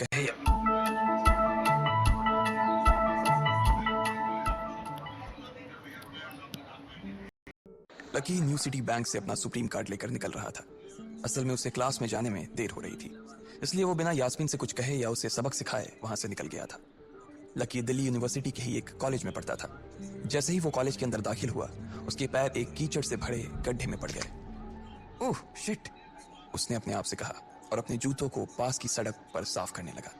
कहे। Lucky new city bank से अपना सुप्रीम कार्ड लेकर निकल रहा था। असल में उसे क्लास में जाने में देर हो रही थी, इसलिए वो बिना यास्मीन से कुछ कहे या उसे सबक सिखाए वहां से निकल गया था। लकी दिल्ली यूनिवर्सिटी के ही एक कॉलेज में पढ़ता था। जैसे ही वो कॉलेज के अंदर दाखिल हुआ, उसके पैर एक कीचड़ से भरे गड्ढे में पड़ गए। ओह शिट, उसने अपने आप से कहा और अपने जूतों को पास की सड़क पर साफ करने लगा।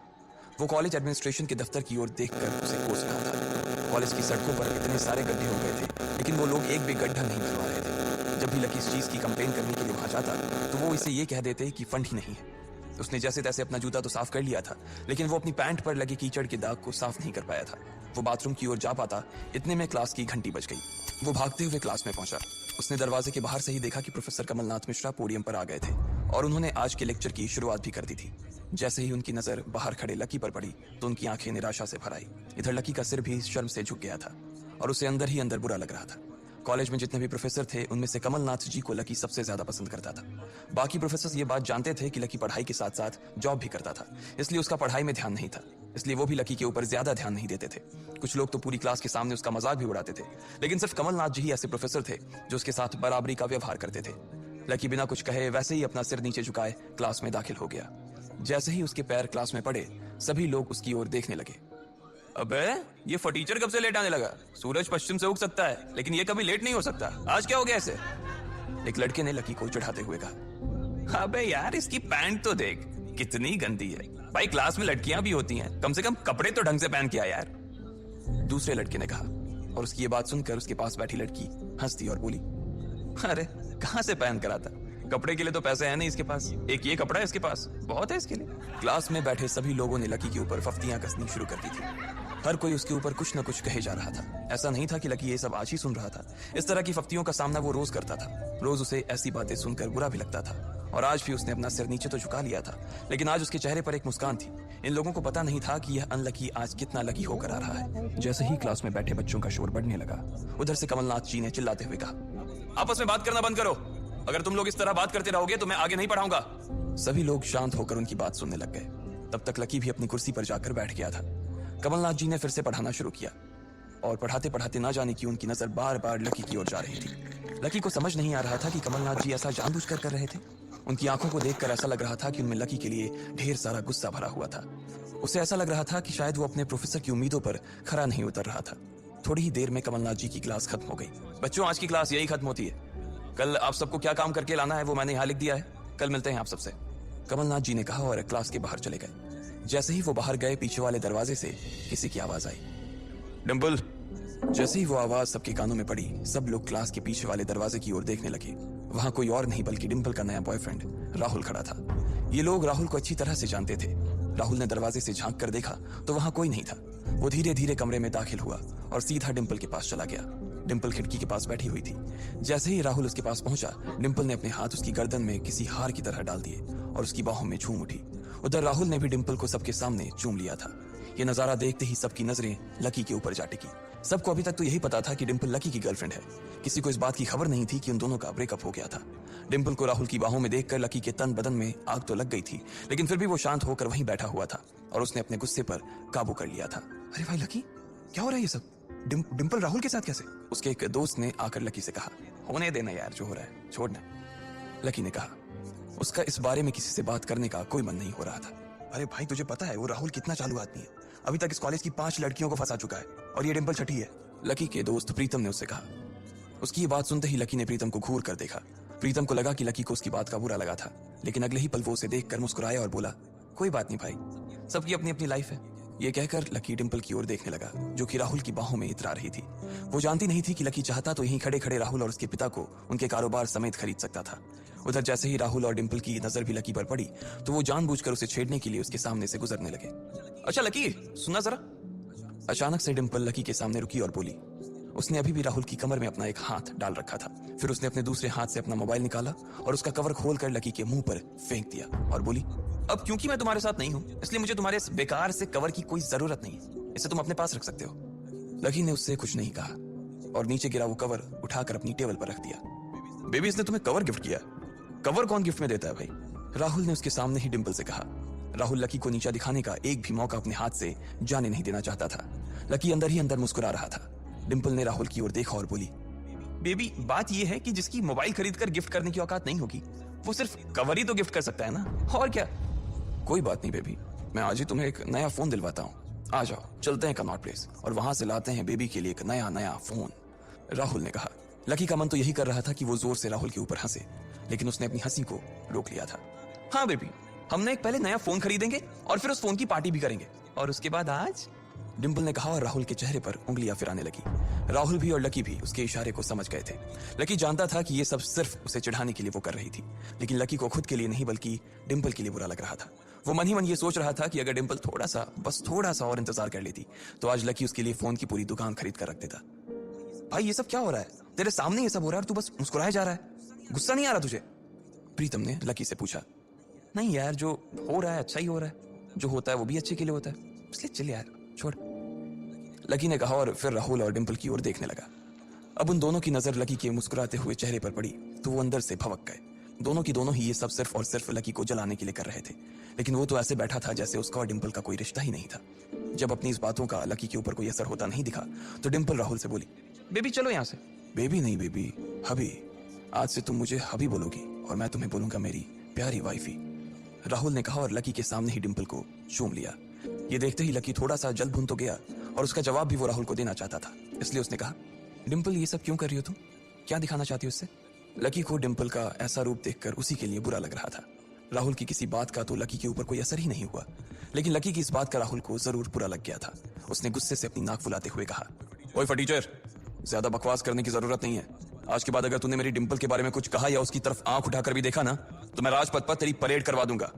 वो कॉलेज एडमिनिस्ट्रेशन के दफ्तर की ओर देखकर उसे कोस रहा था। कॉलेज की सड़कों पर इतने सारे गड्ढे हो गए थे, लेकिन वो लोग एक भी गड्ढा नहीं भरवा रहे थे। जब भी लकी इस चीज की कंप्लेन करने के लिए वहां जाता, तो वो इसे ये कह देते कि फंड ही नहीं है। उसने जैसे तैसे अपना जूता तो साफ कर लिया था, लेकिन वो अपनी पैंट पर लगे कीचड़ के दाग को साफ नहीं कर पाया था। वो बाथरूम की ओर जा पाता, इतने में क्लास की घंटी बज गई। वो भागते हुए क्लास में पहुंचा। उसने दरवाजे के बाहर से ही देखा कि प्रोफेसर कमलनाथ मिश्रा पोडियम पर आ गए थे और उन्होंने आज के लेक्चर की शुरुआत भी कर दी थी। जैसे ही उनकी नजर बाहर खड़े लकी पर पड़ी, तो उनकी आंखें निराशा से भर आई। इधर लकी का सिर भी शर्म से झुक गया था और उसे अंदर ही अंदर बुरा लग रहा था। कॉलेज में जितने भी प्रोफेसर थे, उनमें से कमलनाथ जी को लकी सबसे ज्यादा पसंद करता था। बाकी प्रोफेसर ये बात जानते थे कि लकी पढ़ाई के साथ साथ जॉब भी करता था, इसलिए उसका पढ़ाई में ध्यान नहीं था। इसलिए वो भी लकी के ऊपर ज्यादा ध्यान नहीं देते थे। कुछ लोग तो पूरी क्लास के सामने उसका मजाक भी उड़ाते थे, लेकिन सिर्फ कमलनाथ जी ही ऐसे प्रोफेसर थे जो उसके साथ बराबरी का व्यवहार करते थे। लकी बिना कुछ कहे वैसे ही अपना सिर नीचे झुकाए क्लास में दाखिल हो गया। जैसे ही उसके पैर क्लास में पड़े, सभी लोग उसकी ओर देखने लगे। अबे ये फटीचर कब से लेट आने लगा? सूरज पश्चिम से उग सकता है, लेकिन ये कभी लेट नहीं हो सकता। आज क्या हो गया ऐसे? एक लड़के ने लकी को चढ़ाते हुए कहा। अबे यार, इसकी पैंट तो देख, कितनी गंदी है। भाई क्लास में लड़कियां भी होती हैं, कम से कम कपड़े तो ढंग से पहन के आ यार। दूसरे लड़के ने कहा, और उसकी ये बात सुनकर उसके पास बैठी लड़की हंसती और बोली, अरे कहां से पहन कर आता? कपड़े के लिए तो पैसे है नहीं इसके पास, एक ये कपड़ा है इसके पास, बहुत है इसके लिए। क्लास में बैठे सभी लोगों ने लकी के ऊपर फफ्तियां कसनी शुरू कर दी थी। हर कोई उसके ऊपर कुछ न कुछ कहे जा रहा था। ऐसा नहीं था कि लकी ये सब आज ही सुन रहा था। इस तरह की फफ्तियों का सामना वो रोज करता था। रोज उसे ऐसी बातें सुनकर बुरा भी लगता था, और आज भी उसने अपना सिर नीचे तो झुका लिया था, लेकिन आज उसके चेहरे पर एक मुस्कान थी। इन लोगों को पता नहीं था कि यह अनलकी आज कितना लकी होकर आ रहा है। जैसे ही क्लास में बैठे बच्चों का शोर बढ़ने लगा, उधर से कमलनाथ जी ने चिल्लाते हुए कहा, आपस में बात करना बंद करो। अगर तुम लोग इस तरह बात करते रहोगे तो मैं आगे नहीं पढ़ाऊंगा। सभी लोग शांत होकर उनकी बात सुनने लग गए। तब तक लकी भी अपनी कुर्सी पर जाकर बैठ गया था। कमलनाथ जी ने फिर से पढ़ाना शुरू किया, और पढ़ाते पढ़ाते ना जाने की उनकी नजर बार बार लकी की ओर जा रही थी। लकी को समझ नहीं आ रहा था कि कमलनाथ जी ऐसा जानबूझकर कर रहे थे। उनकी आंखों को देखकर ऐसा लग रहा था कि उनमें लकी के लिए ढेर सारा गुस्सा भरा हुआ था। उसे ऐसा लग रहा था कि शायद वो अपने प्रोफेसर की उम्मीदों पर खरा नहीं उतर रहा था। थोड़ी ही देर में कमलनाथ जी की क्लास खत्म हो गई। बच्चों, आज की क्लास यही खत्म होती है। कल आप सबको क्या काम करके लाना है वो मैंने यहाँ लिख दिया है। कल मिलते हैं आप सबसे, कमलनाथ जी ने कहा और क्लास के बाहर चले गए। जैसे ही वो बाहर गए, पीछे वाले दरवाजे से किसी की आवाज आई, डिंपल। जैसे ही वो आवाज सबके कानों में पड़ी, सब लोग क्लास के पीछे वाले दरवाजे की ओर देखने लगे। वहां कोई और नहीं बल्कि डिंपल का नया बॉयफ्रेंड राहुल खड़ा था। ये लोग राहुल को अच्छी तरह से जानते थे। राहुल ने दरवाजे से झांक कर देखा तो वहां कोई नहीं था। वो धीरे धीरे कमरे में दाखिल हुआ और सीधा डिंपल के पास चला गया। डिंपल खिड़की के पास बैठी हुई थी। जैसे ही राहुल उसके पास पहुंचा, डिंपल ने अपने हाथ उसकी गर्दन में किसी हार की तरह डाल दिए और उसकी बाहों में झूम उठी। उधर राहुल ने भी डिंपल को सबके सामने चूम लिया था। ये नजारा देखते ही सबकी नजरें लकी के ऊपर जा टिकी। सबको अभी तक तो यही पता था कि डिंपल लकी की गर्लफ्रेंड है। किसी को इस बात की खबर नहीं थी कि उन दोनों का ब्रेकअप हो गया था। डिंपल को राहुल की बाहों में देखकर लकी के तन बदन में आग तो लग गई थी, लेकिन फिर भी वो शांत होकर वहीं बैठा हुआ था और उसने अपने गुस्से पर काबू कर लिया था। अरे भाई लकी, क्या हो रहा है ये सब? डिंपल राहुल के साथ कैसे? उसके एक दोस्त ने आकर लकी से कहा, होने देना यार, जो हो रहा है छोड़ना। लकी ने कहा, उसका इस बारे में किसी से बात करने का कोई मन नहीं हो रहा था। अरे भाई, तुझे पता है वो राहुल कितना चालू आदमी है? अभी तक इस कॉलेज की 5 लड़कियों को फंसा चुका है और ये डिंपल छठी है। लकी के दोस्त प्रीतम ने उससे कहा। उसकी ये बात सुनते ही लकी ने प्रीतम को घूर कर देखा। प्रीतम को लगा कि लकी को उसकी बात का बुरा लगा था, लेकिन अगले ही पल वो उसे देखकर मुस्कुराया और बोला, कोई बात नहीं भाई, सबकी अपनी अपनी लाइफ है। ये कहकर लकी डिंपल की ओर देखने लगा, जो कि राहुल की बाहों में इतरा रही थी। वो जानती नहीं थी कि लकी चाहता तो यहीं खड़े खड़े राहुल और उसके पिता को उनके कारोबार समेत खरीद सकता था। उधर जैसे ही राहुल और डिंपल की नजर भी लकी पर पड़ी, तो वो जानबूझकर उसे छेड़ने के लिए उसके सामने से गुजरने लगे। अच्छा लकी, सुनना जरा। अचानक से डिंपल लकी के सामने रुकी और बोली। उसने अभी भी राहुल की कमर में अपना एक हाथ डाल रखा था। फिर उसने अपने दूसरे हाथ से अपना मोबाइल निकाला और उसका कवर खोलकर लकी के मुंह पर फेंक दिया और बोली, अब क्योंकि मैं तुम्हारे साथ नहीं हूं, इसलिए मुझे तुम्हारे इस बेकार से कवर की कोई जरूरत नहीं है। इसे तुम अपने पास रख सकते हो। लकी ने उससे कुछ नहीं कहा और नीचे गिरा वो कवर उठाकर अपनी टेबल पर रख दिया। बेबी, इसने तुम्हें कवर गिफ्ट किया? कवर कौन गिफ्ट में देता है भाई? राहुल ने उसके सामने ही डिंपल से कहा। राहुल लकी को नीचा दिखाने का एक भी मौका अपने हाथ से जाने नहीं देना चाहता था। लकी अंदर ही अंदर मुस्कुरा रहा था। डिंपल ने राहुल की ओर देखा और बोली, बेबी बात यह है कि जिसकी मोबाइल खरीद कर गिफ्ट करने की औकात नहीं होगी वो सिर्फ कवर ही तो गिफ्ट कर सकता है ना, और क्या। कोई बात नहीं बेबी, मैं आज ही तुम्हें एक नया फोन दिलवाता हूँ। आ जाओ चलते हैं कनॉट प्लेस और वहां से लाते हैं बेबी के लिए एक नया फोन, राहुल ने कहा। लकी का मन तो यही कर रहा था कि वो जोर से राहुल के ऊपर हंसे, लेकिन उसने अपनी हंसी को रोक लिया था। हाँ बेबी, हमने एक पहले नया फोन खरीदेंगे और फिर उस फोन की पार्टी भी करेंगे, और उसके बाद आज, डिंपल ने कहा और राहुल के चेहरे पर उंगलियां फिराने लगी। राहुल भी और लकी भी उसके इशारे को समझ गए थे। लकी जानता था कि ये सब सिर्फ उसे चिढ़ाने के लिए वो कर रही थी, लेकिन लकी को खुद के लिए नहीं बल्कि डिंपल के लिए बुरा लग रहा था। वो मन ही मन ये सोच रहा था कि अगर डिंपल बस थोड़ा सा और इंतजार कर लेती तो आज लकी उसके लिए फोन की पूरी दुकान खरीद कर रख देता। भाई ये सब क्या हो रहा है? तेरे सामने ये सब हो रहा है और तू बस मुस्कुराया जा रहा है, गुस्सा नहीं आ रहा तुझे? प्रीतम ने लकी से पूछा। नहीं यार, जो हो रहा है अच्छा ही हो रहा है, जो होता है वो भी अच्छे के लिए होता है, इसलिए चल यार छोड़, लकी ने कहा और फिर राहुल और डिंपल की ओर देखने लगा। अब उन दोनों की नजर लकी के मुस्कुराते हुए चेहरे पर पड़ी तो वो अंदर से भवक गए। दोनों की दोनों ही ये सब सिर्फ और सिर्फ लकी को जलाने के लिए कर रहे थे, लेकिन वो तो ऐसे बैठा था जैसे उसका और डिंपल का कोई रिश्ता ही नहीं था। जब अपनी इस बातों का लकी के ऊपर कोई असर होता नहीं दिखा तो डिंपल राहुल से बोली, बेबी चलो यहाँ से। बेबी नहीं बेबी, हबी। आज से तुम मुझे हबी बोलोगी और मैं तुम्हें बोलूंगा मेरी प्यारी वाइफी, राहुल ने कहा और लकी के सामने ही डिंपल को चूम लिया। ये देखते ही लकी थोड़ा सा जल भुन तो गया और उसका जवाब भी वो राहुल को देना चाहता था, इसलिए उसने कहा, डिंपल ये सब क्यों कर रही हो तुम? क्या दिखाना चाहती हो उससे? लकी को डिंपल का ऐसा रूप देखकर उसी के लिए बुरा लग रहा था। राहुल की किसी बात का तो लकी के ऊपर कोई असर ही नहीं हुआ, लेकिन लकी की इस बात का राहुल को जरूर बुरा लग गया था। उसने गुस्से से अपनी नाक फुलाते हुए कहा, ओए फटीचर, ज्यादा बकवास करने की जरूरत नहीं है। आज के बाद अगर तूने मेरी डिंपल के बारे में कुछ कहा या उसकी तरफ आंख उठाकर भी देखा ना तो मैं राजपथ पर तेरी परेड करवा दूंगा।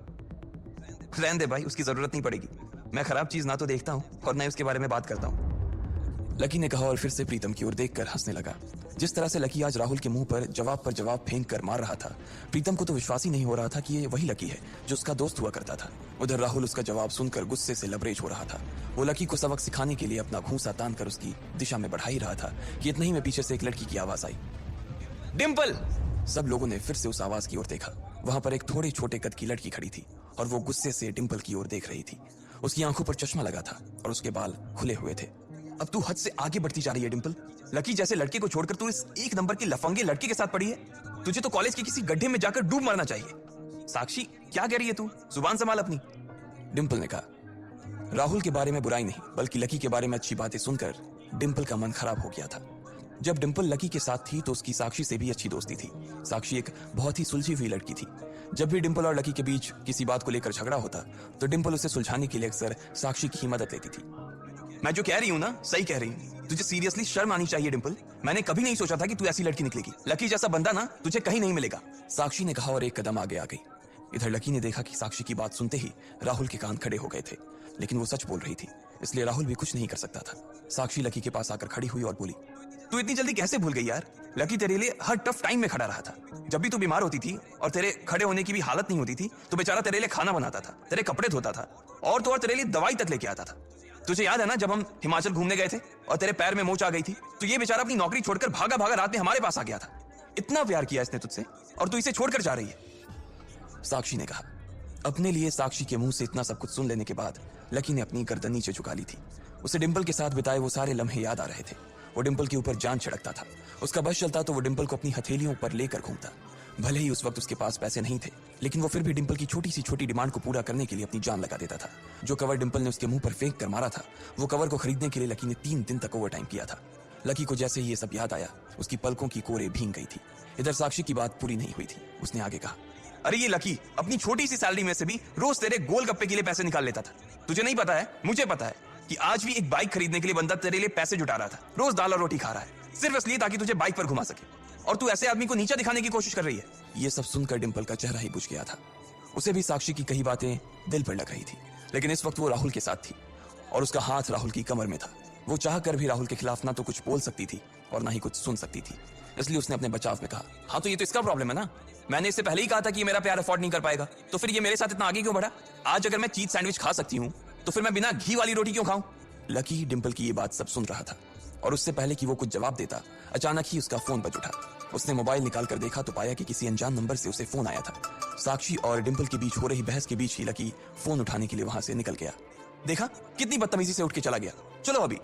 रहने दे भाई, उसकी जरूरत नहीं पड़ेगी। मैं खराब चीज ना तो देखता हूँ और न उसके बारे में बात करता हूँ, लकी ने कहा और फिर से प्रीतम की ओर देखकर हंसने लगा। जिस तरह से लकी आज राहुल के मुंह पर जवाब फेंक कर मार रहा था, प्रीतम को तो विश्वास ही नहीं हो रहा था कि ये वही लकी है जो उसका दोस्त हुआ करता था। उधर राहुल उसका जवाब सुनकर गुस्से से लबरेज हो रहा था। वो लकी को सबक सिखाने के लिए अपना घूंसा तान कर उसकी दिशा में बढ़ा ही रहा था कि इतना ही में पीछे से एक लड़की की आवाज आई, डिंपल। सब लोगों ने फिर से उस आवाज की ओर देखा। वहां पर एक थोड़े छोटे कद की लड़की खड़ी थी और वो गुस्से से डिंपल की ओर देख रही थी। उसकी आंखों पर चश्मा लगा था और उसके बाल खुले हुए थे। अब तू हद से आगे बढ़ती जा रही है डिंपल। लकी जैसे लड़के को छोड़कर तू इस एक नंबर की लफंगे लड़के के साथ पड़ी है। तुझे तो कॉलेज के किसी गड्ढे में जाकर डूब मरना चाहिए। साक्षी क्या कह रही है तू? जुबान संभाल अपनी, डिंपल ने कहा। राहुल के बारे में बुराई नहीं बल्कि लकी के बारे में अच्छी बातें सुनकर डिंपल का मन खराब हो गया था। जब डिंपल लकी के साथ थी तो उसकी साक्षी से भी अच्छी दोस्ती थी। साक्षी एक बहुत ही सुलझी हुई लड़की थी। जब भी डिंपल और लकी के बीच किसी बात को लेकर झगड़ा होता तो डिंपल उसे सुलझाने के लिए अक्सर साक्षी की ही मदद लेती थी। मैं जो कह रही हूँ ना सही कह रही हूँ। तुझे सीरियसली शर्म आनी चाहिए डिंपल। मैंने कभी नहीं सोचा था कि तू ऐसी लड़की निकलेगी। लकी जैसा बंदा ना तुझे कहीं नहीं मिलेगा, साक्षी ने कहा और एक कदम आगे आ गई। इधर लकी ने देखा कि साक्षी की बात सुनते ही राहुल के कान खड़े हो गए थे, लेकिन वो सच बोल रही थी इसलिए राहुल भी कुछ नहीं कर सकता था। साक्षी लकी के पास आकर खड़ी हुई और बोली, तू इतनी जल्दी कैसे भूल गई यार? लकी तेरे लिए हर टफ टाइम में खड़ा रहा था। जब भी तू बीमार होती थी और तेरे खड़े होने की भी हालत नहीं होती थी तो बेचारा तेरे लिए खाना बनाता था, तेरे कपड़े धोता था और तो और तेरे लिए दवाई तक लेके आता था। तुझे याद है ना जब हम हिमाचल घूमने गए थे और तेरे पैर में मोच आ गई थी तो ये बेचारा अपनी नौकरी छोड़कर भागा भागा रात में हमारे पास आ गया था। इतना प्यार किया इसने तुझसे और तू इसे छोड़कर जा रही है, साक्षी ने कहा। अपने लिए साक्षी के मुंह से इतना सब कुछ सुन लेने के बाद लकी ने अपनी गर्दन नीचे झुका ली थी। उसे डिंपल के साथ बिताए वो सारे लम्हे याद आ रहे थे। वो डिंपल के ऊपर जान छिड़कता था। उसका बस चलता तो वो डिंपल को अपनी हथेलियों पर लेकर घूमता। भले ही उस वक्त उसके पास पैसे नहीं थे, लेकिन वो फिर भी डिंपल की छोटी सी छोटी डिमांड को पूरा करने के लिए अपनी जान लगा देता था। जो कवर डिंपल ने उसके मुंह पर फेंक कर मारा था, वो कवर को खरीदने के लिए लकी ने 3 दिन तक ओवर टाइम किया था। लकी को जैसे ही ये सब याद आया, उसकी पलकों की कोरे भीग गई थी। इधर साक्षी की बात पूरी नहीं हुई थी। उसने आगे कहा, अरे ये लकी अपनी छोटी सी सैलरी में से भी रोज तेरे गोलगप्पे के लिए पैसे निकाल लेता था। तुझे नहीं पता है, मुझे पता है कि आज भी एक बाइक खरीदने के लिए बंदा तेरे लिए पैसे जुटा रहा था। रोज दाल और रोटी खा रहा है सिर्फ इसलिए ताकि तुझे बाइक पर घुमा सके, और तू ऐसे आदमी को नीचा दिखाने की कोशिश कर रही है। ये सब सुनकर डिंपल का चेहरा ही बुझ गया था। उसे भी साक्षी की कई बातें दिल पर लग रही थी, लेकिन इस वक्त वो राहुल के साथ थी और उसका हाथ राहुल की कमर में था। वो चाह कर भी राहुल के खिलाफ ना तो कुछ बोल सकती थी और ना ही कुछ सुन सकती थी। इसलिए उसने अपने बचाव में कहा, हाँ तो ये तो इसका प्रॉब्लम है ना। मैंने इससे पहले ही कहा था कि ये मेरा प्यार अफोर्ड नहीं कर पाएगा, तो फिर ये मेरे साथ इतना आगे क्यों बढ़ा? आज अगर मैं चीज सैंडविच खा सकती हूँ तो फिर मैं बिना घी वाली रोटी क्यों खाऊं? लकी डिंपल की ये बात सब सुन रहा था और उससे पहले कि वो कुछ जवाब देता, अचानक ही उसका फोन बज उठा। उसने मोबाइल निकाल कर देखा तो पाया कि किसी अनजान नंबर से उसे फोन आया था। साक्षी और डिंपल के बीच हो रही बहस के बीच ही लकी फोन उठाने के लिए वहां से निकल गया। देखा कितनी बदतमीजी से उठ के चला गया, चलो अभी।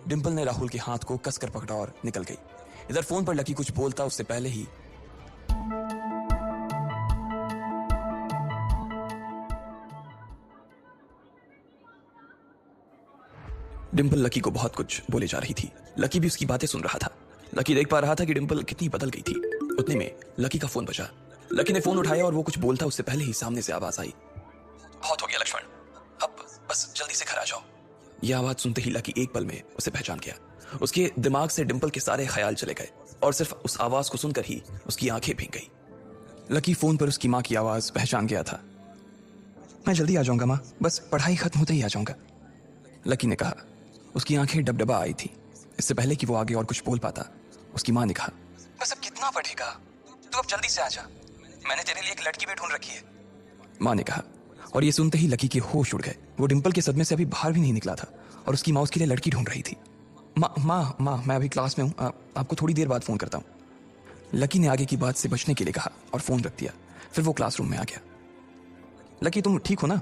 डिंपल ने राहुल के हाथ को कसकर पकड़ा और निकल गई। इधर फोन पर लकी कुछ बोलता उससे पहले ही डिंपल लकी को बहुत कुछ बोले जा रही थी। लकी भी उसकी बातें सुन रहा था। लकी देख पा रहा था कि डिंपल कितनी बदल गई थी। उतने में लकी का फोन बजा। लकी ने फोन उठाया और वो कुछ बोलता उससे पहले ही सामने से आवाज आई, बहुत हो गया लक्ष्मण, अब बस जल्दी से घर आ जाओ। यह आवाज सुनते ही लकी एक पल में उसे पहचान गया। उसके दिमाग से डिंपल के सारे ख्याल चले गए और सिर्फ उस आवाज को सुनकर ही उसकी आंखें भीग गई। लकी फोन पर उसकी माँ की आवाज पहचान गया था। मैं जल्दी आ जाऊंगा माँ, बस पढ़ाई खत्म होते ही आ जाऊंगा, लकी ने कहा। उसकी आंखें डबडबा आई थी। इससे पहले कि वो आगे और कुछ बोल पाता, उसकी माँ ने कहा, बस अब कितना पढ़ेगा, तू अब जल्दी से आ जा, मैंने तेरे लिए एक लड़की भी ढूंढ रखी है, माँ ने कहा। और ये सुनते ही लकी के होश उड़ गए। वो डिंपल के सदमे से अभी बाहर भी नहीं निकला था और उसकी माँ उसके लिए लड़की ढूंढ रही थी। माँ मैं अभी क्लास में हूँ, आपको थोड़ी देर बाद फोन करता हूँ। लकी ने आगे की बात से बचने के लिए कहा और फोन रख दिया। फिर वो क्लासरूम में आ गया। लकी तुम ठीक हो ना?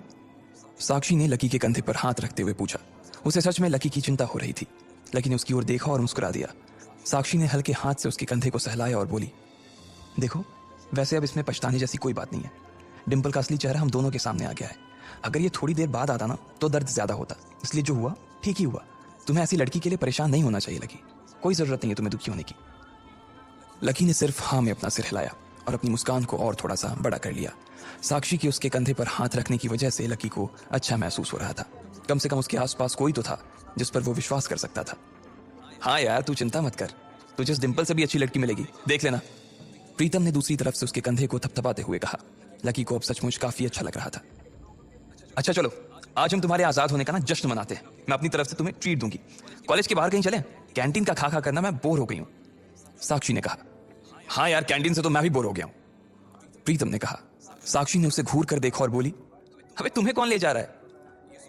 साक्षी ने लकी के कंधे पर हाथ रखते हुए पूछा। उसे सच में लकी की चिंता हो रही थी। लकी ने उसकी ओर देखा और मुस्कुरा दिया। साक्षी ने हल्के हाथ से उसके कंधे को सहलाया और बोली, देखो वैसे अब इसमें पछताने जैसी कोई बात नहीं है। डिंपल का असली चेहरा हम दोनों के सामने आ गया है। अगर ये थोड़ी देर बाद आता ना तो दर्द ज्यादा होता, इसलिए जो हुआ ठीक ही हुआ। तुम्हें ऐसी लड़की के लिए परेशान नहीं होना चाहिए लकी, कोई जरूरत नहीं है तुम्हें दुखी होने की। लकी ने सिर्फ हाँ में अपना सिर हिलाया और अपनी मुस्कान को और थोड़ा सा बड़ा कर लिया। साक्षी के उसके कंधे पर हाथ रखने की वजह से लकी को अच्छा महसूस हो रहा था। कम से कम उसके आसपास कोई तो था जिस पर वो विश्वास कर सकता था। हाँ यार तू चिंता मत कर, तुझे इस डिंपल से भी अच्छी लड़की मिलेगी, देख लेना, प्रीतम ने दूसरी तरफ से उसके कंधे को थपथपाते हुए कहा। लकी को अब सचमुच काफी अच्छा लग रहा था। अच्छा चलो आज हम तुम्हारे आजाद होने का ना जश्न मनाते हैं। मैं अपनी तरफ से तुम्हें ट्रीट दूंगी। कॉलेज के बाहर कहीं चलें? कैंटीन का खा खा करना मैं बोर हो गई हूँ, साक्षी ने कहा। हाँ यार कैंटीन से तो मैं भी बोर हो गया हूँ, प्रीतम ने कहा। साक्षी ने उसे घूर कर देखा और बोली, अबे तुम्हें कौन ले जा रहा है?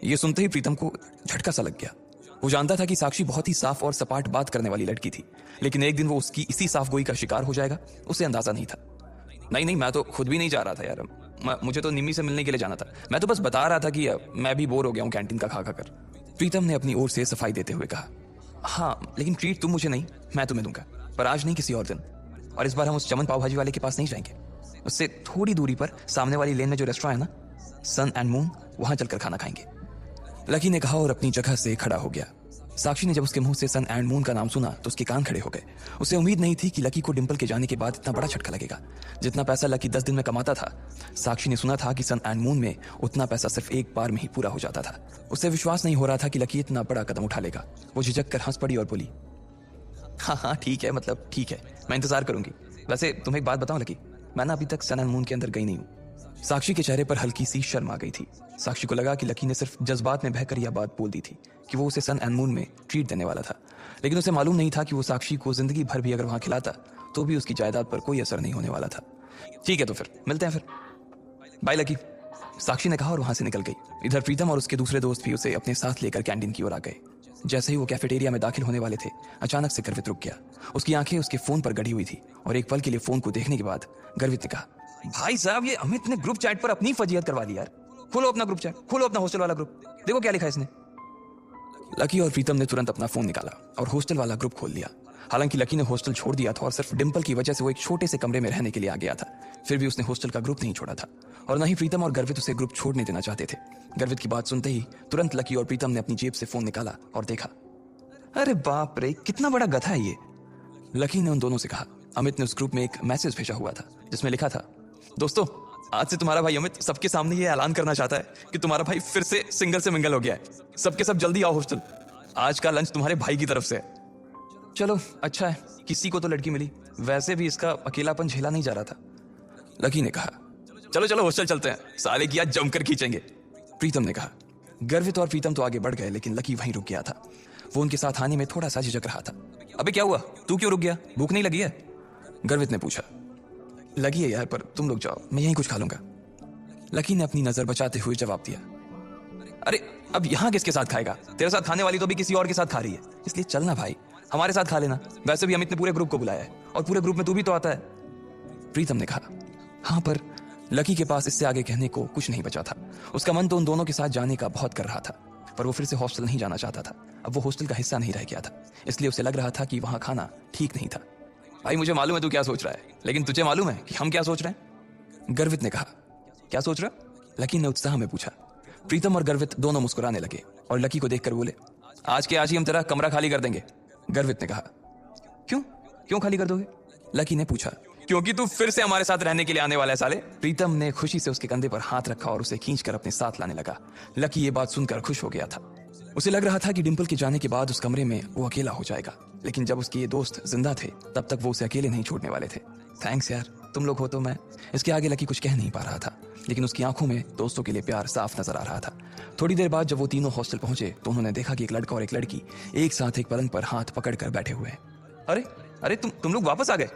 यह सुनते ही प्रीतम को झटका सा लग गया। वो जानता था कि साक्षी बहुत ही साफ और सपाट बात करने वाली लड़की थी, लेकिन एक दिन वो उसकी इसी साफ गोई का शिकार हो जाएगा उसे अंदाजा नहीं था। नहीं मैं तो खुद भी नहीं जा रहा था यार, मुझे तो निम्मी से मिलने के लिए जाना था। मैं तो बस बता रहा था कि मैं भी बोर हो गया हूँ कैंटीन का खा खा कर, प्रीतम ने अपनी ओर से सफाई देते हुए कहा। हाँ लेकिन ट्रीट तुम मुझे नहीं, मैं तुम्हें दूंगा, पर आज नहीं किसी और दिन। और इस बार हम उस चमन पाव भाजी वाले के पास नहीं जाएंगे, उससे थोड़ी दूरी पर सामने वाली लेन में जो रेस्टोरेंट है ना, सन एंड मून, वहां चलकर खाना खाएंगे, लकी ने कहा और अपनी जगह से खड़ा हो गया। साक्षी ने जब उसके मुंह से सन एंड मून का नाम सुना तो उसके कान खड़े हो गए। उसे उम्मीद नहीं थी कि लकी को डिंपल के जाने के बाद इतना बड़ा झटका लगेगा। जितना पैसा लकी 10 दिन में कमाता था, साक्षी ने सुना था कि सन एंड मून में उतना पैसा सिर्फ एक बार में ही पूरा हो जाता था। उसे विश्वास नहीं हो रहा था कि लकी इतना बड़ा कदम उठा लेगा। वो झिझक कर हंस पड़ी और बोली, हाँ ठीक है, मतलब ठीक है, मैं इंतजार करूंगी। वैसे तुम्हें एक बात बताऊं लकी, मैं ना अभी तक सन एंड मून के अंदर गई नहीं हूँ। साक्षी के चेहरे पर हल्की सी शर्म आ गई थी। साक्षी को लगा कि लकी ने सिर्फ जज्बात में बहकर यह बात बोल दी थी कि वो उसे सन एंड मून में ट्रीट देने वाला था, लेकिन उसे मालूम नहीं था कि वो साक्षी को जिंदगी भर भी अगर वहां खिलाता तो भी उसकी जायदाद पर कोई असर नहीं होने वाला था। ठीक है तो फिर मिलते हैं, फिर बाय लकी, साक्षी ने कहा और वहां से निकल गई। इधर प्रीतम और उसके दूसरे दोस्त भी उसे अपने साथ लेकर कैंटीन की ओर आ गए। जैसे ही वो कैफेटेरिया में दाखिल होने वाले थे, अचानक से गर्वित रुक गया। उसकी आंखें उसके फोन पर गड़ी हुई थी और एक पल के लिए फोन को देखने के बाद गर्वित ने कहा, भाई साहब ये अमित ने ग्रुप चैट पर अपनी फजीहत करवा ली यार। खोलो अपना ग्रुप चैट, खोलो अपना हॉस्टल वाला ग्रुप, देखो क्या लिखा है इसने। लकी और प्रीतम ने तुरंत अपना फोन निकाला और हॉस्टल वाला ग्रुप खोल लिया। हालांकि लकी ने हॉस्टल छोड़ दिया था और सिर्फ डिंपल की वजह से वो एक छोटे से कमरे में रहने के लिए आ गया था, फिर भी उसने हॉस्टल का ग्रुप नहीं छोड़ा था और न ही प्रीतम और गर्वित उसे ग्रुप छोड़ने देना चाहते थे। गर्वित की बात सुनते ही तुरंत लकी और प्रीतम ने अपनी जेब से फोन निकाला और देखा। अरे बाप रे, कितना बड़ा गधा है ये, लकी ने उन दोनों से कहा। अमित ने उस ग्रुप में एक मैसेज भेजा हुआ था जिसमें लिखा था, दोस्तों आज से तुम्हारा भाई अमित सबके सामने ये ऐलान करना चाहता है कि तुम्हारा भाई फिर से सिंगल से मिंगल हो गया है। सबके सब जल्दी आओ हॉस्टल, आज का लंच तुम्हारे भाई की तरफ से है। चलो अच्छा है, किसी को तो लड़की मिली, वैसे भी इसका अकेलापन झेला नहीं जा रहा था, लकी ने कहा। चलो चलो हॉस्टल चलते हैं, साले की आज जमकर खींचेंगे, प्रीतम ने कहा। गर्वित और प्रीतम तो आगे बढ़ गए लेकिन लकी वहीं रुक गया था। वो उनके साथ आने में थोड़ा सा झिझक रहा था। अबे क्या हुआ, तू क्यों रुक गया, भूख नहीं लगी है, गर्वित ने पूछा। लगी है यार, पर तुम लोग जाओ, मैं यहीं कुछ खा लूंगा, लकी ने अपनी नजर बचाते हुए जवाब दिया। अरे अब यहाँ किसके साथ खाएगा, तेरे साथ खाने वाली तो भी किसी और के साथ खा रही है, इसलिए चलना भाई, हमारे साथ खा लेना। वैसे भी अमित ने पूरे ग्रुप को बुलाया है और पूरे ग्रुप में तू भी तो आता है, प्रीतम ने कहा। हाँ पर लकी के पास इससे आगे कहने को कुछ नहीं बचा था। उसका मन तो उन दोनों के साथ जाने का बहुत कर रहा था, पर वो फिर से हॉस्टल नहीं जाना चाहता था। अब वो हॉस्टल का हिस्सा नहीं रह गया था, इसलिए उसे लग रहा था कि वहां खाना ठीक नहीं था। भाई मुझे मालूम है तू क्या सोच रहा है, लेकिन तुझे मालूम है कि हम क्या सोच रहे हैं? गर्वित ने कहा। क्या सोच रहा? लकी ने उत्साह में पूछा। प्रीतम और गर्वित दोनों मुस्कुराने लगे और लकी को देखकर बोले, आज के आज ही हम तेरा कमरा खाली कर देंगे। गर्वित ने कहा। क्यों क्यों खाली कर दोगे? लकी ने पूछा। क्योंकि तू फिर से हमारे साथ रहने के लिए आने वाला है साले। प्रीतम ने खुशी से उसके कंधे पर हाथ रखा और उसे खींचकर अपने साथ लाने लगा। लकी ये बात सुनकर खुश हो गया था। उसे लग रहा था कि डिंपल के जाने के बाद उस कमरे में वो अकेला हो जाएगा, लेकिन जब उसके ये दोस्त जिंदा थे तब तक वो उसे अकेले नहीं छोड़ने वाले थे। थैंक्स यार, तुम लोग हो तो मैं। इसके आगे लकी कुछ कह नहीं पा रहा था, लेकिन उसकी आंखों में दोस्तों के लिए प्यार साफ नजर आ रहा था। थोड़ी देर बाद जब वो तीनों हॉस्टल पहुंचे तो उन्होंने देखा कि एक लड़का और एक लड़की एक साथ एक पलंग पर हाथ पकड़कर बैठे हुए हैं। अरे अरे तुम लोग वापस आ गए।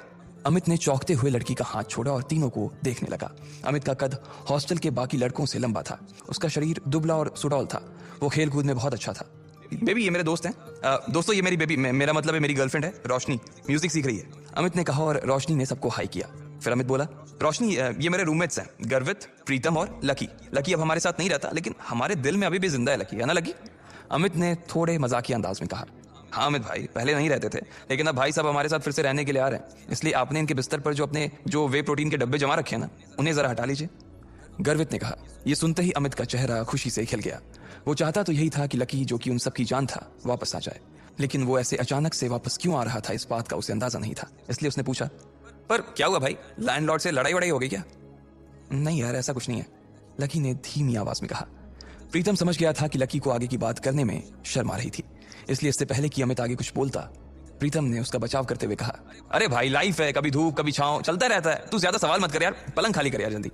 अमित ने चौंकते हुए लड़की का हाथ छोड़ा और तीनों को देखने लगा। अमित का कद हॉस्टल के बाकी लड़कों से लंबा था। उसका शरीर दुबला और सुडौल था। वो खेल कूद में बहुत अच्छा था। बेबी ये मेरे दोस्त हैं। दोस्तों ये मेरी बेबी, मेरा मतलब है मेरी गर्लफ्रेंड है रोशनी, म्यूजिक सीख रही है। अमित ने कहा और रोशनी ने सबको हाई किया। फिर अमित बोला, रोशनी ये मेरे रूममेट्स हैं, गर्वित, प्रीतम और लकी। लकी अब हमारे साथ नहीं रहता, लेकिन हमारे दिल में अभी भी जिंदा है लकी, है ना लकी? अमित ने थोड़े मजाकिया अंदाज में कहा। हाँ अमित भाई, पहले नहीं रहते थे, लेकिन अब भाई साहब हमारे साथ फिर से रहने के लिए आ रहे हैं, इसलिए आपने इनके बिस्तर पर जो वे प्रोटीन के डब्बे जमा रखे हैं ना, उन्हें जरा हटा लीजिए। गर्वित ने कहा। ये सुनते ही अमित का चेहरा खुशी से खिल गया। वो चाहता तो यही था कि लकी, जो कि उन सब की जान था, वापस आ जाए, लेकिन वो ऐसे अचानक से वापस क्यों आ रहा था इस बात का उसे अंदाजा नहीं था। इसलिए उसने पूछा, पर क्या हुआ भाई, लैंडलॉर्ड से लड़ाई वड़ाई हो गई क्या? नहीं यार, ऐसा कुछ नहीं है, लकी ने धीमी आवाज में कहा। प्रीतम समझ गया था कि लकी को आगे की बात करने में शर्म आ रही थी, इसलिए इससे पहले कि अमित आगे कुछ बोलता, प्रीतम ने उसका बचाव करते हुए कहा, अरे भाई लाइफ है, कभी धूप कभी छांव, चलता रहता है, तू ज्यादा सवाल मत कर यार, पलंग खाली कर यार जल्दी।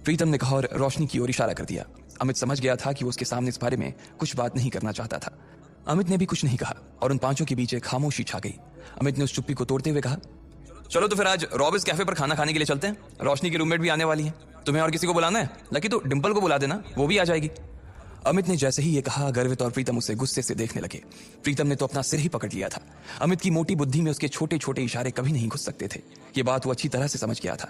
प्रीतम ने कहा और रोशनी की ओर इशारा कर दिया। अमित समझ गया था कि वो उसके सामने इस बारे में कुछ बात नहीं करना चाहता था। अमित ने भी कुछ नहीं कहा और उन पांचों के बीच एक खामोशी छा गई। अमित ने उस चुप्पी को तोड़ते हुए कहा, चलो तो फिर आज रॉबिस कैफे पर खाना खाने के लिए चलते हैं, रोशनी की रूममेट भी आने वाली है। तुम्हें और किसी को बुलाना है? लकी तो डिंपल को बुला देना, वो भी आ जाएगी। अमित ने जैसे ही ये कहा, गर्वित और प्रीतम उसे गुस्से से देखने लगे। प्रीतम ने तो अपना सिर ही पकड़ लिया था। अमित की मोटी बुद्धि में उसके छोटे छोटे इशारे कभी नहीं घुस सकते थे। ये बात वो अच्छी तरह से समझ गया था।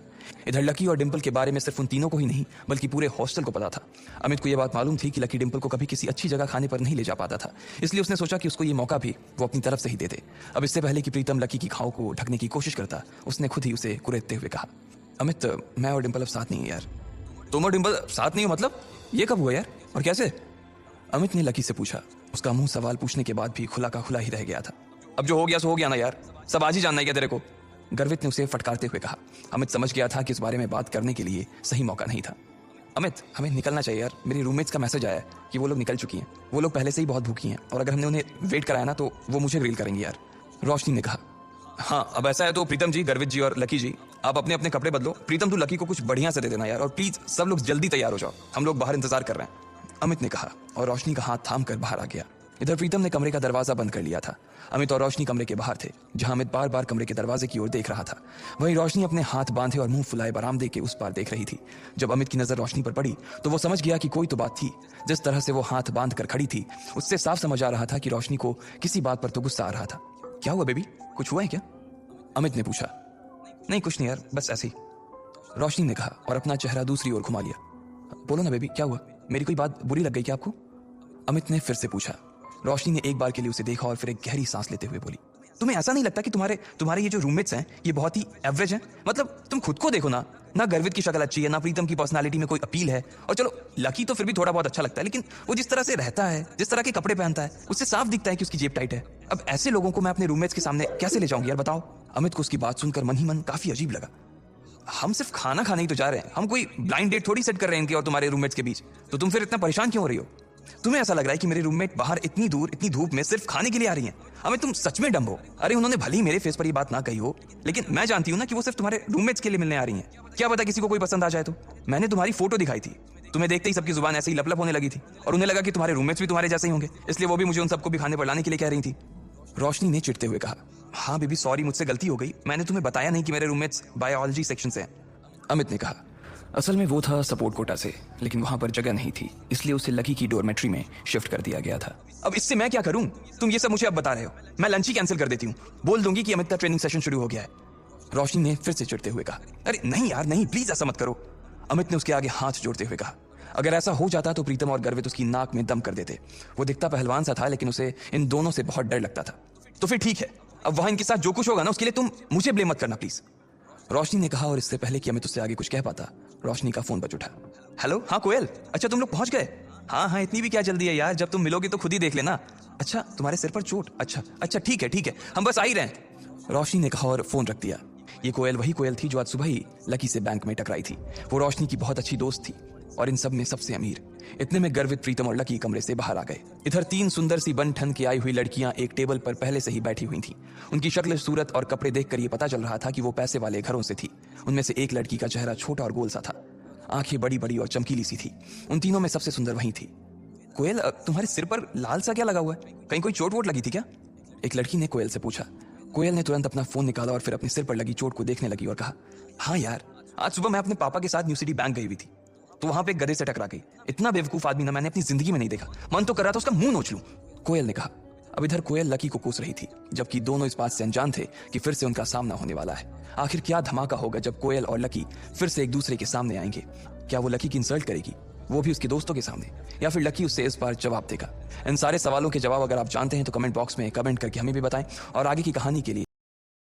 इधर लकी और डिंपल के बारे में सिर्फ उन तीनों को ही नहीं, बल्कि पूरे हॉस्टल को पता था। अमित को यह बात मालूम थी कि लकी डिंपल को कभी किसी अच्छी जगह खाने पर नहीं ले जा पाता था, इसलिए उसने सोचा कि उसको ये मौका भी वो अपनी तरफ से ही दे दे। अब इससे पहले कि प्रीतम लकी की घाव को ढकने की कोशिश करता, उसने खुद ही उसे कुरेदते हुए कहा, अमित मैं और डिंपल अब साथ नहीं है यार। तुम और डिंपल साथ नहीं हो मतलब? ये कब हुआ यार और कैसे? अमित ने लकी से पूछा। उसका मुंह सवाल पूछने के बाद भी खुला का खुला ही रह गया था। अब जो हो गया सो हो गया ना यार, सब आज ही जानना है क्या तेरे को? गर्वित ने उसे फटकारते हुए कहा। अमित समझ गया था कि इस बारे में बात करने के लिए सही मौका नहीं था। अमित हमें निकलना चाहिए यार, मेरी रूममेट्स का मैसेज आया है कि वो लोग निकल चुकी हैं। वो लोग पहले से ही बहुत भूखी हैं और अगर हमने उन्हें वेट कराया ना तो वो मुझे ग्रिल करेंगी यार। रोशनी ने कहा। हाँ अब ऐसा है तो प्रीतम जी, गर्वित जी और लकी जी, आप अपने अपने कपड़े बदलो। प्रीतम तू लकी को कुछ बढ़िया से दे देना यार, और प्लीज सब लोग जल्दी तैयार हो जाओ, हम लोग बाहर इंतजार कर रहे हैं, अमित ने कहा और रोशनी का हाथ थाम कर बाहर आ गया। इधर प्रीतम ने कमरे का दरवाजा बंद कर लिया था। अमित और रोशनी कमरे के बाहर थे, जहां अमित बार बार कमरे के दरवाजे की ओर देख रहा था। वहीं रोशनी अपने हाथ बांधे और मुंह फुलाए बरामदे के उस पार देख रही थी। जब अमित की नजर रोशनी पर पड़ी तो वो समझ गया कि कोई तो बात थी। जिस तरह से वो हाथ बांध कर खड़ी थी, उससे साफ समझ आ रहा था कि रोशनी को किसी बात पर तो गुस्सा आ रहा था। क्या हुआ बेबी, कुछ हुआ है क्या? अमित ने पूछा। नहीं कुछ नहीं यार, बस ऐसे ही, रोशनी ने कहा और अपना चेहरा दूसरी ओर घुमा लिया। बोलो ना बेबी, क्या हुआ? मेरी कोई बात बुरी लग गई क्या आपको? अमित ने फिर से पूछा। रोशनी ने एक बार के लिए उसे देखा और फिर एक गहरी सांस लेते हुए बोली, तुम्हें ऐसा नहीं लगता कि तुम्हारे ये जो रूममेट्स हैं ये बहुत ही एवरेज हैं? मतलब तुम खुद को देखो ना, ना गर्वित की शक्ल अच्छी है, ना प्रीतम की पर्सनालिटी में कोई अपील है, और चलो लकी तो फिर भी थोड़ा बहुत अच्छा लगता है, लेकिन वो जिस तरह से रहता है, जिस तरह के कपड़े पहनता है, उससे साफ दिखता है कि उसकी जेब टाइट है। अब ऐसे लोगों को मैं अपने रूममेट्स के सामने कैसे ले जाऊंगी यार, बताओ? अमित को उसकी बात सुनकर मन ही मन काफी अजीब लगा। हम सिर्फ खाना खाने ही तो जा रहे हैं, हम कोई ब्लाइंड डेट थोड़ी सेट कर रहे हैं इनके और तुम्हारे रूममेट्स के बीच, तो तुम फिर इतना परेशान क्यों हो रही हो? तुम्हें ऐसा लग रहा है कि मेरे रूममेट बाहर इतनी दूर इतनी धूप में सिर्फ खाने के लिए आ रही हैं? अमित तुम सच में डम्ब हो। अरे उन्होंने भले ही मेरे फेस पर ये बात ना कही हो, लेकिन मैं जानती हूँ ना कि वो सिर्फ तुम्हारे रूममेट्स के लिए मिलने आ रही हैं। क्या पता किसी को कोई पसंद आ जाए तो? मैंने तुम्हारी फोटो दिखाई थी, तुम्हें देखते ही सबकी जुबान ऐसे ही लपलप होने लगी थी और उन्हें लगा कि तुम्हारे रूममेट्स भी तुम्हारे जैसे ही होंगे, इसलिए वो भी मुझे उन सबको भी खाने पर लाने के लिए कह रही थी। रोशनी ने चिढ़ते हुए कहा। हाँ बेबी सॉरी, मुझसे गलती हो गई, मैंने तुम्हें बताया नहीं कि मेरे रूममेट्स बायोलॉजी सेक्शन से हैं, अमित ने कहा। असल में वो था सपोर्ट कोटा से, लेकिन वहां पर जगह नहीं थी, इसलिए उसे लकी की डोरमेट्री में शिफ्ट कर दिया गया था। अब इससे मैं क्या करूं? तुम ये सब मुझे अब बता रहे हो, मैं लंच ही कैंसिल कर देती हूँ, बोल दूंगी कि अमित का ट्रेनिंग सेशन शुरू हो गया है, रोशनी ने फिर से चिढ़ते हुए कहा। अरे नहीं यार नहीं, प्लीज ऐसा मत करो। अमित ने उसके आगे हाथ जोड़ते हुए कहा। अगर ऐसा हो जाता तो प्रीतम और गर्वित उसकी नाक में दम कर देते। वो दिखता पहलवान सा था, लेकिन उसे इन दोनों से बहुत डर लगता था। तो फिर ठीक है, अब वहां इनके साथ जो कुछ होगा ना, उसके लिए तुम मुझे ब्लेम मत करना प्लीज, रोशनी ने कहा। और इससे पहले कि अमित उससे आगे कुछ कह पाता, रोशनी का फोन बज उठा। हेलो, हाँ कोयल, अच्छा तुम लोग पहुंच गए? हाँ हाँ, इतनी भी क्या जल्दी है यार, जब तुम मिलोगे तो खुद ही देख लेना। अच्छा, तुम्हारे सिर पर चोट? अच्छा अच्छा, ठीक है, हम बस आ ही रहे हैं, रोशनी ने कहा और फोन रख दिया। ये कोयल वही कोयल थी जो आज सुबह ही लकी से बैंक में टकराई थी। वो रोशनी की बहुत अच्छी दोस्त थी और इन सब में सबसे अमीर। इतने में गर्वित, प्रीतम और लकी कमरे से बाहर आ गए। इधर 3 सुंदर सी बन ठन के आई हुई लड़कियां एक टेबल पर पहले से ही बैठी हुई थीं। उनकी शक्ल, सूरत और कपड़े देखकर ये पता चल रहा था कि वो पैसे वाले घरों से थी। उनमें से एक लड़की का चेहरा छोटा और गोल सा था, आंखें बड़ी बड़ी और चमकीली सी थी। उन तीनों में सबसे सुंदर वही थी। कोयल, तुम्हारे सिर पर लाल सा क्या लगा हुआ है? कहीं कोई चोट वोट लगी थी क्या? एक लड़की ने कोयल से पूछा। कोयल ने तुरंत अपना फोन निकाला और फिर अपने सिर पर लगी चोट को देखने लगी और कहा, हाँ यार, आज सुबह मैं अपने पापा के साथ न्यू सिटी बैंक गई हुई थी, तो वहां पे एक गधे से टकरा गई। इतना बेवकूफ आदमी ना मैंने अपनी जिंदगी में नहीं देखा। मन तो कर रहा था उसका मुंह नोच लूं, कोयल ने कहा। अब इधर कोयल लकी को कोस रही थी, जबकि दोनों इस बात से अनजान थे कि फिर से उनका सामना होने वाला है। आखिर क्या धमाका होगा जब कोयल और लकी फिर से एक दूसरे के सामने आएंगे? क्या वो लकी की इंसल्ट करेगी, वो भी उसके दोस्तों के सामने, या फिर लकी उससे इस बार जवाब देगा? इन सारे सवालों के जवाब अगर आप जानते हैं तो कमेंट बॉक्स में कमेंट करके हमें भी बताएं। और आगे की कहानी के लिए